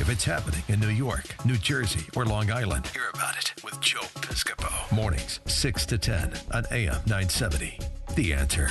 If it's happening in New York, New Jersey, or Long Island, hear about it with Joe Piscopo. Mornings, 6 to 10 on AM 970. The Answer.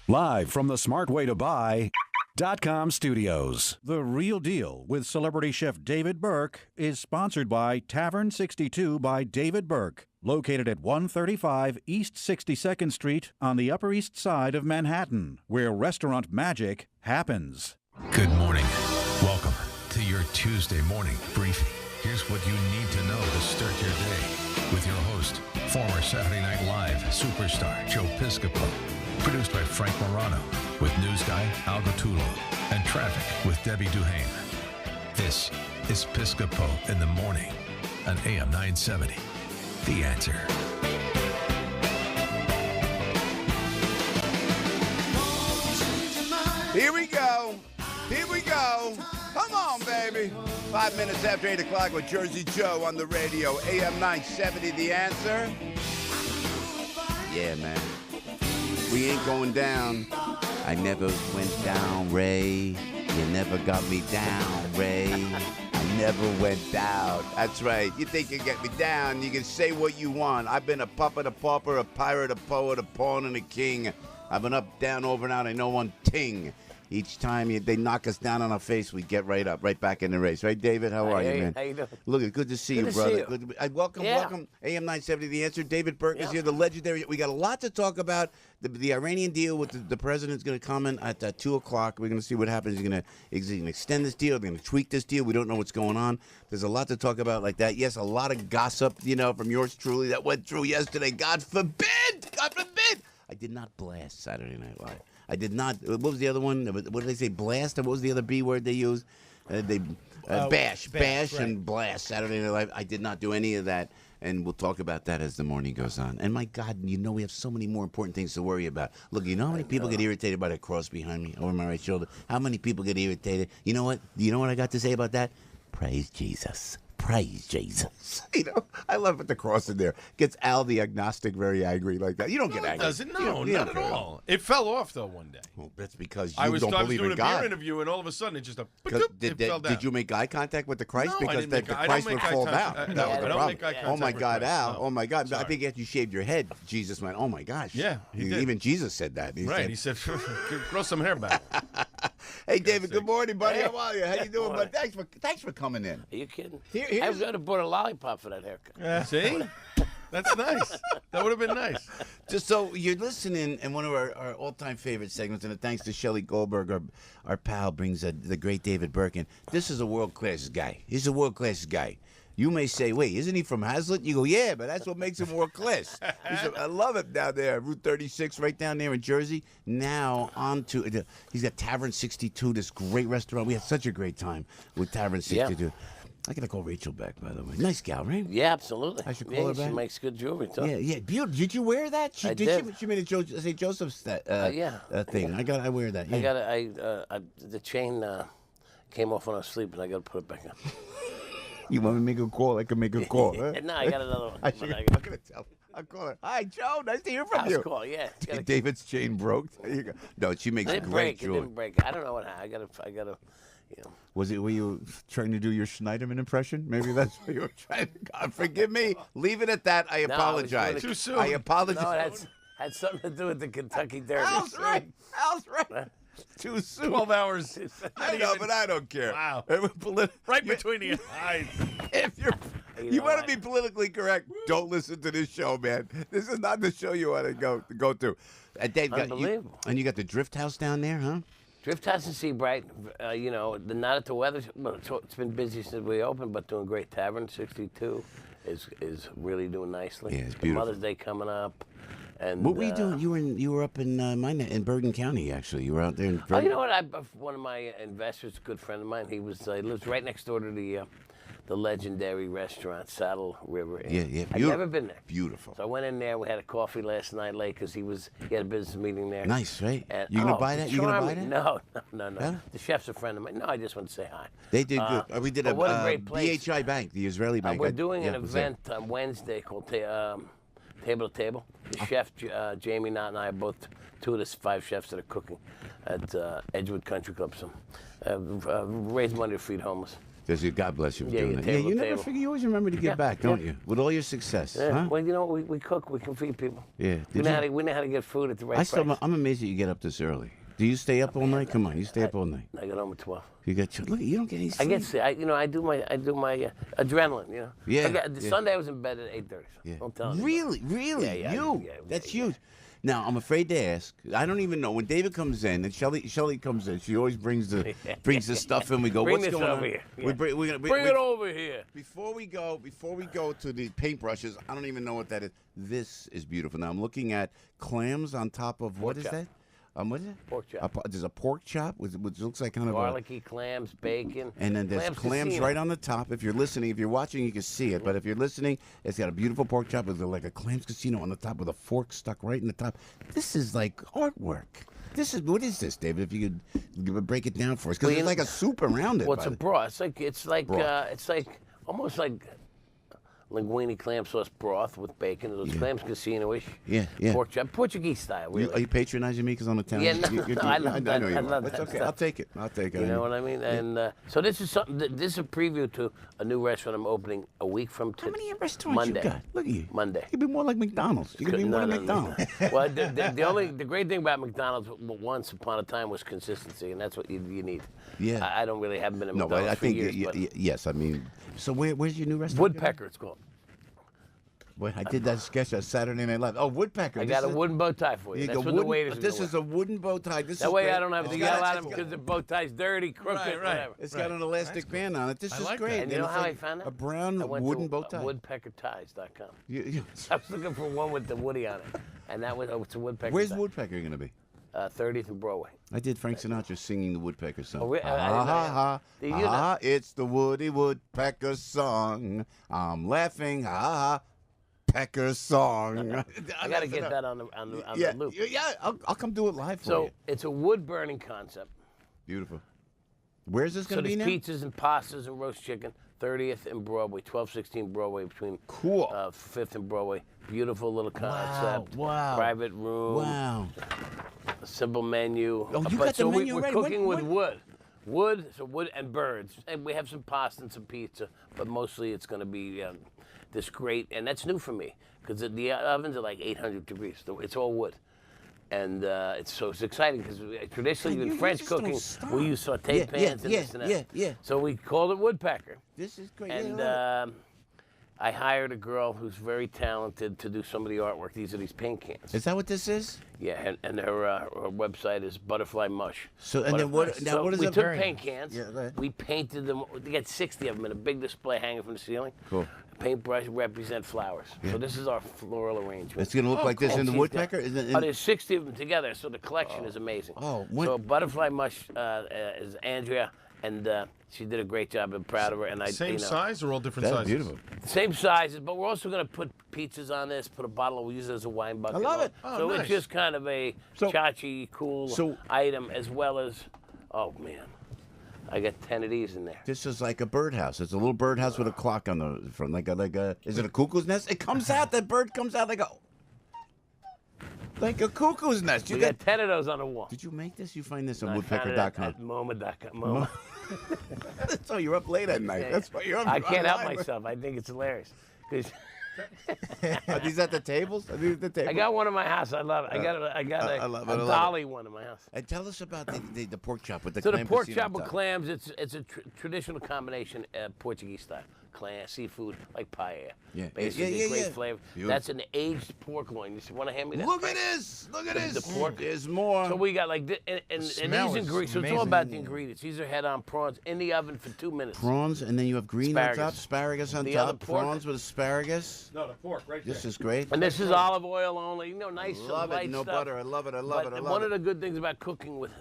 Live from the smartwaytobuy.com studios. The Real Deal with celebrity chef David Burke is sponsored by Tavern 62 by David Burke, located at 135 East 62nd Street on the Upper East Side of Manhattan, where restaurant magic happens. Good morning. Welcome to your Tuesday morning briefing. Here's what you need to know to start your day with your host, former Saturday Night Live superstar Joe Piscopo. Produced by Frank Morano, with news guy Al Gattulo, and traffic with Debbie Duhane. This is Piscopo in the morning on AM 970. The Answer. Here we go. Here we go. Come on, baby. 5 minutes after 8 o'clock with Jersey Joe on the radio. AM 970, The Answer. Yeah, man. We ain't going down. I never went down, Ray. You never got me down, Ray. I never went down. That's right. You think you get me down, you can say what you want. I've been a puppet, a pauper, a pirate, a poet, a pawn, and a king. I've been up, down, over, and out. I know one ting. Each time they knock us down on our face, we get right up, right back in the race. Right, David? How are you, man? How you doing? Look, good to see you, brother. Good to be, welcome. AM 970, The Answer. David Burke is here, the legendary. We got a lot to talk about. The Iranian deal with the president's going to come in at 2 o'clock. We're going to see what happens. He's going to extend this deal. They're going to tweak this deal. We don't know what's going on. There's a lot to talk about like that. Yes, a lot of gossip, from yours truly that went through yesterday. God forbid! God forbid! I did not blast Saturday Night Live. I did not. What was the other one? What did they say? Blast? What was the other B word they used? Bash, right. And blast. Saturday Night Live. I did not do any of that, and we'll talk about that as the morning goes on. And my God, we have so many more important things to worry about. Look, you know how many people get irritated by that cross behind me over my right shoulder? How many people get irritated? You know what? You know what I got to say about that? Praise Jesus. Praise Jesus. I love it, the cross in there. Gets Al the agnostic very angry like that. You don't get angry. Doesn't. No, not at all. It fell off, though, one day. Well, that's because I was don't believe in God. doing a beer interview, and all of a sudden, it just fell down. Did you make eye contact with the Christ? No, because the Christ would fall down. I don't make eye contact. Oh, my God, Al. No. Oh, my God. Sorry. I think after you shaved your head, Jesus went, oh, my gosh. Yeah, he did. Even Jesus said that. He said, grow some hair back. Hey, David, good morning, buddy. How are you? How you doing, bud? Thanks for coming in. Are you kidding? I would have bought a lollipop for that haircut. See? That's nice. That would have been nice. Just so you're listening, and one of our all-time favorite segments, and thanks to Shelley Goldberg, our pal, brings the great David Burke in. This is a world-class guy. He's a world-class guy. You may say, wait, isn't he from Hazlitt? You go, yeah, but that's what makes him world-class. I love it down there, Route 36, right down there in Jersey. Now he's got Tavern 62, this great restaurant. We had such a great time with Tavern 62. Yeah. I got to call Rachel back, by the way. Nice gal, right? Yeah, absolutely. I should call her back. She makes good jewelry, too. Yeah. Beautiful. Did you wear that? I did. She made a St. Joseph's thing. I wear that. Yeah. The chain came off when I was sleeping. I got to put it back on. You want me to make a call? I can make a call. Huh? No, I got another one. I'm going to tell her. I'll call her. Hi, Joe. Nice to hear from you. Call, yeah. David's chain broke. There you go. No, she makes great jewelry. It didn't break. I don't know what happened. I got to. Were you trying to do your Schneiderman impression? Maybe that's what you were trying to. God, forgive me. Leave it at that. I apologize. Too soon. I apologize. No, it had something to do with the Kentucky Derby. Al's right. Too soon. 12 hours. I know, but I don't care. Wow. Right between the eyes. If you want to be politically correct, don't listen to this show, man. This is not the show you want to go to. Dave, unbelievable. And you got the Drift House down there, huh? Drift House in Seabright, not at the weather. Well, it's been busy since we opened, but doing great. Tavern 62 is really doing nicely. Yeah, it's beautiful. Mother's Day coming up. And what were you doing? You were up in Bergen County, actually. You were out there in Bergen. Oh, you know what? One of my investors, a good friend of mine, he lives right next door to the legendary restaurant, Saddle River Inn. Yeah. I've never been there. Beautiful. So I went in there. We had a coffee last night late because he had a business meeting there. Nice, right? And, you gonna buy that? You gonna buy that? No. Huh? The chef's a friend of mine. No, I just want to say hi. They did good. We did a great BHI Bank, the Israeli bank. We're doing an event on Wednesday called Table to Table. The chef, Jamie Knott, and I are both two of the 5 chefs that are cooking at Edgewood Country Club. So Raise money to feed homeless. God bless you for Yeah, doing your that. Yeah, table you to never table. forget. You always remember to give back, don't you? With all your success, Yeah. huh? Well, you know, we cook. We can feed people. Yeah. We Did know, you- how to, we know how to get food at the right price. I'm amazed that you get up this early. Do you stay up all night? Come on, you stay up all night. I got home at 12. You look. You don't get any I sleep. get sick. I do my adrenaline. You know. Yeah, Sunday I was in bed at 8:30. Yeah. Don't tell anybody. Really? Yeah, You? yeah, That's yeah. huge. Now I'm afraid to ask. I don't even know when David comes in and Shelley comes in. She always brings the stuff in. We go. Bring What's this going over on? here. We Yeah. bring it over here. Before we go to the paintbrushes, I don't even know what that is. This is beautiful. Now I'm looking at clams on top of what is chop. that? What is it? Pork chop. There's a pork chop, which looks like kind of a. Garlicky clams, bacon. And then there's clams casino. right on the top. If you're listening, if you're watching, you can see it. But if you're listening, it's got a beautiful pork chop with like a clams casino on the top with a fork stuck right in the top. This is like artwork. What is this, David? If you could break it down for us, because Well, it's like a soup around it. Well, it's a broth. It's like Broth. almost like linguine clam sauce broth with bacon. Those clams casino-ish. Yeah. Pork chop, Portuguese style. Really. Are you patronizing me because I'm Italian? Yeah, no, I love that. know you I are. love That's that okay. stuff. I'll take it. You know what I mean? And so this is something. This is a preview to a new restaurant I'm opening a week from today. How many restaurants Monday. you got? Look at you. Monday. You could be more like McDonald's. You could be more like McDonald's. Well, the great thing about McDonald's once upon a time was consistency, and that's what you need. Yeah. I don't really haven't been at No, McDonald's but I think for years, but yes. I mean, so where's your new restaurant? Woodpecker, it's called. Boy, I did that sketch on Saturday Night Live. Oh, Woodpecker. I got a wooden bow tie for you. That's what the waiters are This gonna is wear. a wooden bow tie. This That is way great. I don't have to It's yell got- at them because the bow tie's dirty, crooked, Right. whatever. It's got an elastic band on it. This I is like great. that. And you know it's how I like found that? A brown I went wooden to bow tie. woodpeckerties.com. You- I was looking for one with the Woody on it, and that was it's a woodpecker. Where's tie. Woodpecker going to be? 30th and Broadway. I did Frank Sinatra singing the Woodpecker song. Oh, really? I didn't know that. Did you know? It's the Woody Woodpecker song. I'm laughing, Pecker song. I got to get that on the loop. Yeah, I'll come do it live for So you. it's a wood burning concept. Beautiful. Where's this So going to be there's now? pizzas and pastas and roast chicken. 30th and Broadway, 1216 Broadway between Cool. 5th and Broadway. Beautiful little concept. wow. Private room. Wow. A simple menu. Oh, you got the so menu we're ready. cooking What- with wood. Wood and birds. And we have some pasta and some pizza, but mostly it's going to be this great, and that's new for me because the ovens are like 800 degrees. It's all wood. And it's exciting because traditionally in you French just don't cooking, stop. we use saute pans and this and that. yeah. So we called it Woodpecker. This is great. And Yeah, I hired a girl who's very talented to do some of the artwork. These are these paint cans. is that what this is? Yeah, and her website is Butterfly Mush. So, and then what? Now, So what is we that? took paint cans. Yeah, go ahead. We painted them. We got 60 of them in a big display hanging from the ceiling. Cool. Paintbrush represent flowers. So this is our floral arrangement. It's going to look like this And in the she's Woodpecker? got- Is it in- Oh, there's 60 of them together, so the collection is amazing. Oh, so Butterfly Mush is Andrea, and she did a great job. I'm proud of her. And Same size or all different That's sizes? beautiful. Same sizes, but we're also going to put pizzas on this, put a bottle, we'll use it as a wine bucket. I love it. Oh, So nice. it's just kind of a So- tchotchke, cool item, as well as, oh man, I got 10 of these in there. This is like a birdhouse. It's a little birdhouse with a clock on the front, like a. Is it a cuckoo's nest? It comes out. That bird comes out like a cuckoo's nest. You We got. got 10 of those on the wall. Did you make this? You find this on I found it woodpecker.com. at MoMA.com. MoMA. So you're up late at night. That's why you're up. I can't help online. myself. I think it's hilarious. 'Cause Are these at the tables? Are these at the tables? I got one in my house. I love it. I got I love it, I a love Dolly one in my house. And tell us about the pork chop with the So the clam pork casino chop on with top. clams, it's a traditional combination, Portuguese style. Clam, seafood, like paella. Yeah. Basically, Yeah, great yeah. flavor. Beautiful. That's an aged pork loin. You want to hand me that? Look at this! Look at this! The pork. There's more. So we got like this, and smell these is ingredients. So it's all amazing. about the ingredients. These are head-on prawns in the oven for 2 minutes. prawns, and then you have green on top, asparagus on The other top, pork. prawns with asparagus. No, the pork right This is great. And this is olive oil only. You know, nice Love light it. No stuff. butter. I love it. I love But it. I love one it. of the good things about cooking with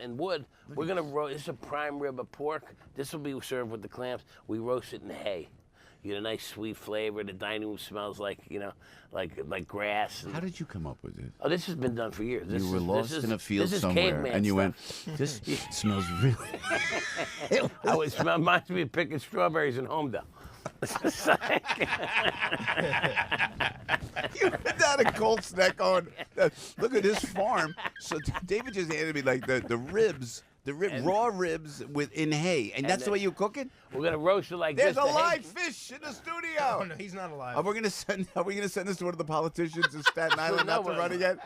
in wood, we're gonna roast. This is a prime rib of pork. This will be served with the clams. We roast it in hay. You get a nice sweet flavor. The dining room smells like like grass. And, How did you come up with it? oh, this has been done for years. This You were is- lost this is- in a field this is somewhere, caveman and you stuff. went, "This smells really." I was reminds me of picking strawberries in Homedale. You had a Colt's neck on. Look at this farm. So David just handed me like the ribs. raw ribs in hay, and that's the way you cook it. We're gonna roast it like There's this. a live fish in the studio. Oh, no, he's not alive. Are we gonna send this to one of the politicians in Staten Island not to run again?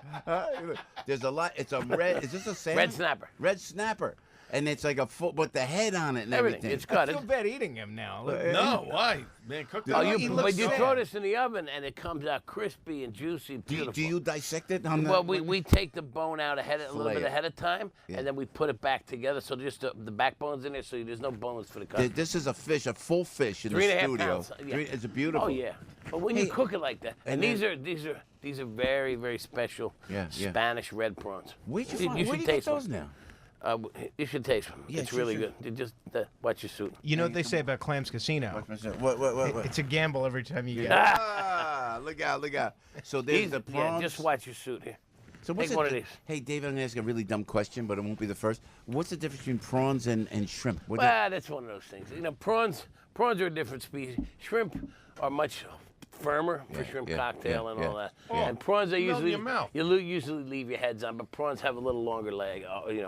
There's a lot. It's a red. Is this a salmon? Red snapper. Red snapper, and it's like a foot with the head on it and everything. It's I cut. feel bad eating him now. No, why? Man, cook that. But you throw this in the oven and it comes out crispy and juicy, beautiful. Do you dissect it? Well, we take the bone out a little bit ahead of time, and then we put it back together. So just the backbone's in there, so there's no bones for the cut. This is a full fish in the 3.5 studio. pounds. Yeah. It's beautiful. Oh yeah, but when you cook it like that, and these are very, very special Spanish red prawns. Where do you get those now? You should taste them. Yeah, it's really good. You just watch your suit. You know what they say about Clams Casino? What? It's a gamble every time you get it. Look out. So there's the prawns. Yeah, just watch your suit here. So what's Take one of these. Hey, David, I'm going to ask a really dumb question, but it won't be the first. What's the difference between prawns and shrimp? That's one of those things. You know, prawns are a different species. Shrimp are much firmer for shrimp cocktail and all that. Oh, and prawns are usually you usually leave your heads on, but prawns have a little longer leg,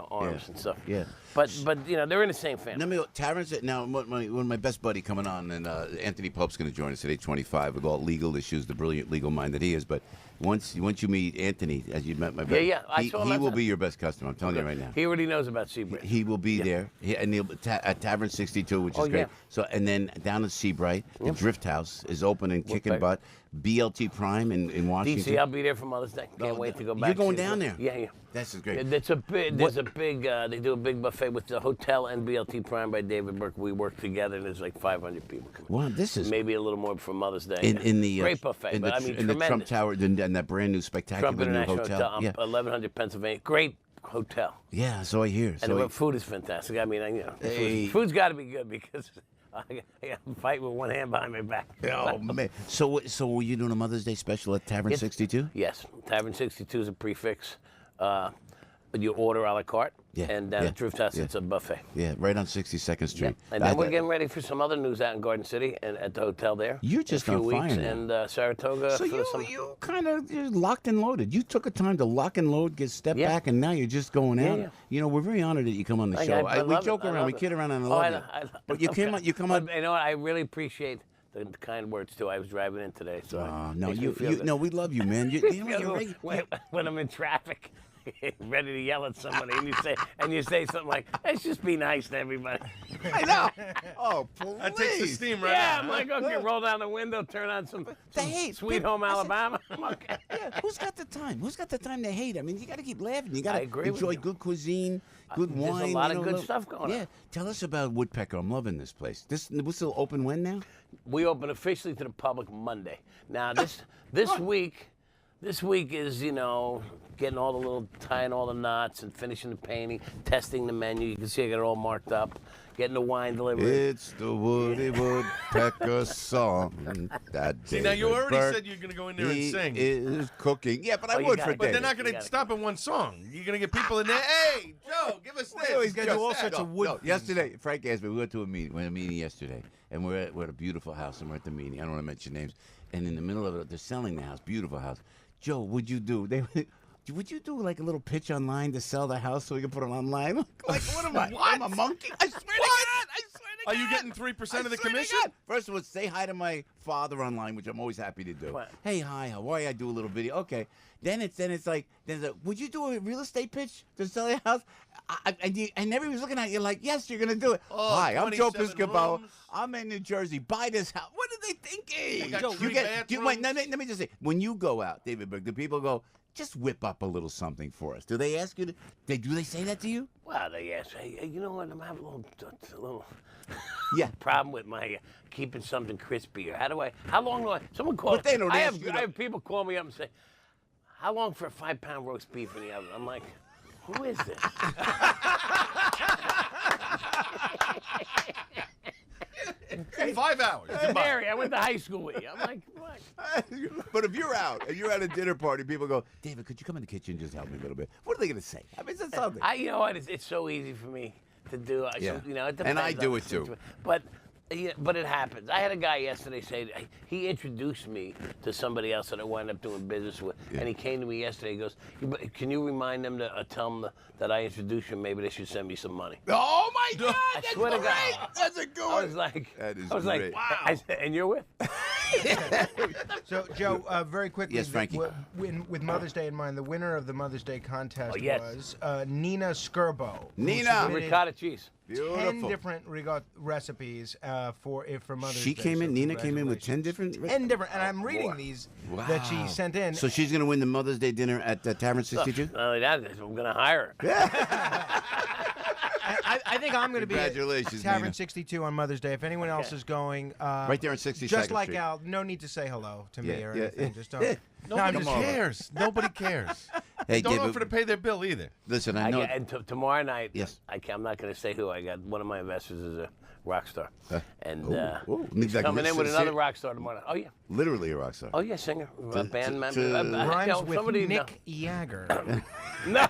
arms and stuff. Yeah. But they're in the same family. Let me go. Taverns. Now, one of my best buddy coming on, and Anthony Pope's going to join us at 8:25 with all legal issues, the brilliant legal mind that he is. But once you meet Anthony, as you met my buddy, I saw him he will be your best customer. I'm telling you right now. He already knows about Seabright. He will be there, and he'll at Tavern 62, which is great. Yeah. So, and then down at Seabright, the Drift House is open and kicking butt. BLT Prime in Washington. DC, I'll be there for Mother's Day. Can't wait to go back. You're going down there? Yeah. This is great. There's a big. They do a big buffet with the hotel and BLT Prime by David Burke. We work together, and there's like 500 people coming. Wow, this is maybe a little more for Mother's Day. In the great buffet, in the tremendous. Trump Tower and that brand new spectacular Trump new International hotel. 1100 Pennsylvania. Great hotel. Yeah, so I hear. And the food is fantastic. I mean, food's got to be good because I fight with one hand behind my back. Oh man! So were you doing a Mother's Day special at Tavern 62? Yes, Tavern 62 is a prefix. You order a la carte, and down at Drift House it's a buffet. Yeah, right on 62nd Street. Yeah. And then we're getting ready for some other news out in Garden City and at the hotel there. You're just in a few on fire weeks, now. and Saratoga. So you kind of locked and loaded. You took a time to lock and load, step back, and now you're just going out. Yeah. You know, we're very honored that you come on the show. We joke around, we kid around, and I love it. But you come on. You know what? I really appreciate the kind words too. I was driving in today, so we love you, man. You're right. When I'm in traffic, ready to yell at somebody, and you say something like, "Let's just be nice to everybody." I know. Oh, please. That takes the steam right Yeah, out. I'm like, okay, roll down the window, turn on some Sweet Home Alabama. I'm okay. Yeah, who's got the time? Who's got the time to hate? I mean, you got to keep laughing. You got to agree with enjoy you. good cuisine, good wine. There's a lot of good stuff going on. Yeah, tell us about Woodpecker. I'm loving this place. We're still open when now? We open officially to the public Monday. Now this week is getting all the tying all the knots and finishing the painting, testing the menu. You can see I got it all marked up. Getting the wine delivered. It's the Woody Woodpecker song. See, now you already said you're going to go in there and sing. Is cooking. Yeah, but I would for But they're David. not going to stop at one song. You're going to get people in there. Hey, Joe, give us this. He's going to do all sorts of wood. Yesterday, Frank asked me, we went to a meeting yesterday, and we're at a beautiful house, and we're at the meeting. I don't want to mention names. And in the middle of it, they're selling the house, beautiful house. Joe, would you do like a little pitch online to sell the house so we can put it online? Like, what am I? What? I'm a monkey? I swear to God. Are you getting 3% of the commission? First of all, say hi to my father online, which I'm always happy to do. What? Hey, hi, how are you? I do a little video. Okay. Then it's like, would you do a real estate pitch to sell your house? And everybody's looking at you like, yes, you're going to do it. Oh, Hi, I'm Joe 27 Piscopo. rooms. I'm in New Jersey. Buy this house. What are they thinking? I got You three wait, bathrooms. let me just say, when you go out, David Burke, do people go, just whip up a little something for us? Do they ask you do they say that to you? Well, they ask, hey, you know what? I'm having a little Yeah. with my keeping something crispy. Or how long do someone calls? But they don't I ask you I have people call me up and say, how long for a 5-pound roast beef in the oven? I'm like, who is this? 5 hours. Mary, I went to high school with you. I'm like, what? But if you're out and you're at a dinner party, people go, David, could you come in the kitchen and just help me a little bit? What are they going to say? I mean, it's something. You know what? It's so easy for me to do. Yeah. It depends And I do on it the too. situation. But Yeah, but it happens. I had a guy yesterday say he introduced me to somebody else that I wound up doing business with, and he came to me yesterday. He goes, "Can you remind them to tell them that I introduced you? Maybe they should send me some money." Oh my God! I swear to God, that's a good one. I was like, great. wow. I said, and you're with? So, Joe, very quickly, Yes, Frankie. with Mother's Day in mind, the winner of the Mother's Day contest yes. was Nina Skirbo. Nina! Ricotta cheese. Beautiful. 10 different recipes for Mother's Day. She came in. Nina came in with 10 different. 10 different, and I'm reading these that she sent in. So she's gonna win the Mother's Day dinner at Tavern 62. Not only that, I'm gonna hire her. I think I'm going to be at Congratulations, Tavern Nina. 62 on Mother's Day. If anyone else is going, Right there on 62nd just like Street. Al, no need to say hello to me or Yeah, anything. yeah. Just don't. Nobody cares. Nobody cares. Hey, Don't David, offer to pay their bill either. listen, I know. And tomorrow night, Yes. I'm not going to say who. I got one of my investors is a rock star, and Means he's like coming in with Mr. another Sid- rock star tomorrow night. Oh yeah, Literally a rock star. oh yeah, singer, band member. Rhymes with somebody Nick Jagger. No.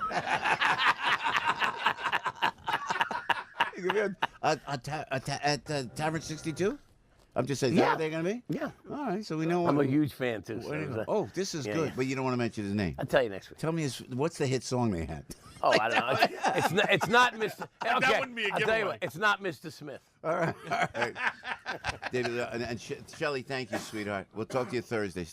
At Tavern 62? I'm just saying, is that what they're going to be? Yeah. All right, so we know. I'm a huge fan too. Oh, this is good, but you don't want to mention his name. I'll tell you next week. Tell me, what's the hit song they had? Oh, I don't know. It's not Mr. Okay, wouldn't be a I'll tell you giveaway. what. It's not Mr. Smith. All right. David, and Shelley, thank you, sweetheart. We'll talk to you Thursday.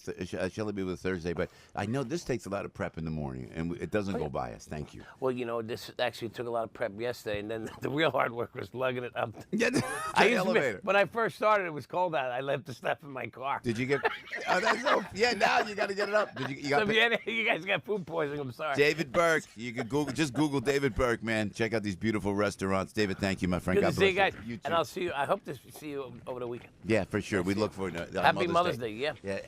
Shelley be with Thursday, but I know this takes a lot of prep in the morning, and it doesn't go by us. Thank you. Well, this actually took a lot of prep yesterday, and then the real hard work was lugging it up. Yeah, the Used to elevator. when I first started, it was cold out. I left the stuff in my car. Did you get? Oh, that's so. Yeah, now you got to get it up. Did you? So if you guys got food poisoning, I'm sorry. David Burke. You can Google David Burke, man. Check out these beautiful restaurants. David, thank you, my friend. Good God to see you bless guys, You too. and I'll see you. I hope to see you over the weekend. Yeah, for sure. We look forward to Happy Mother's Day. Yeah. Yeah.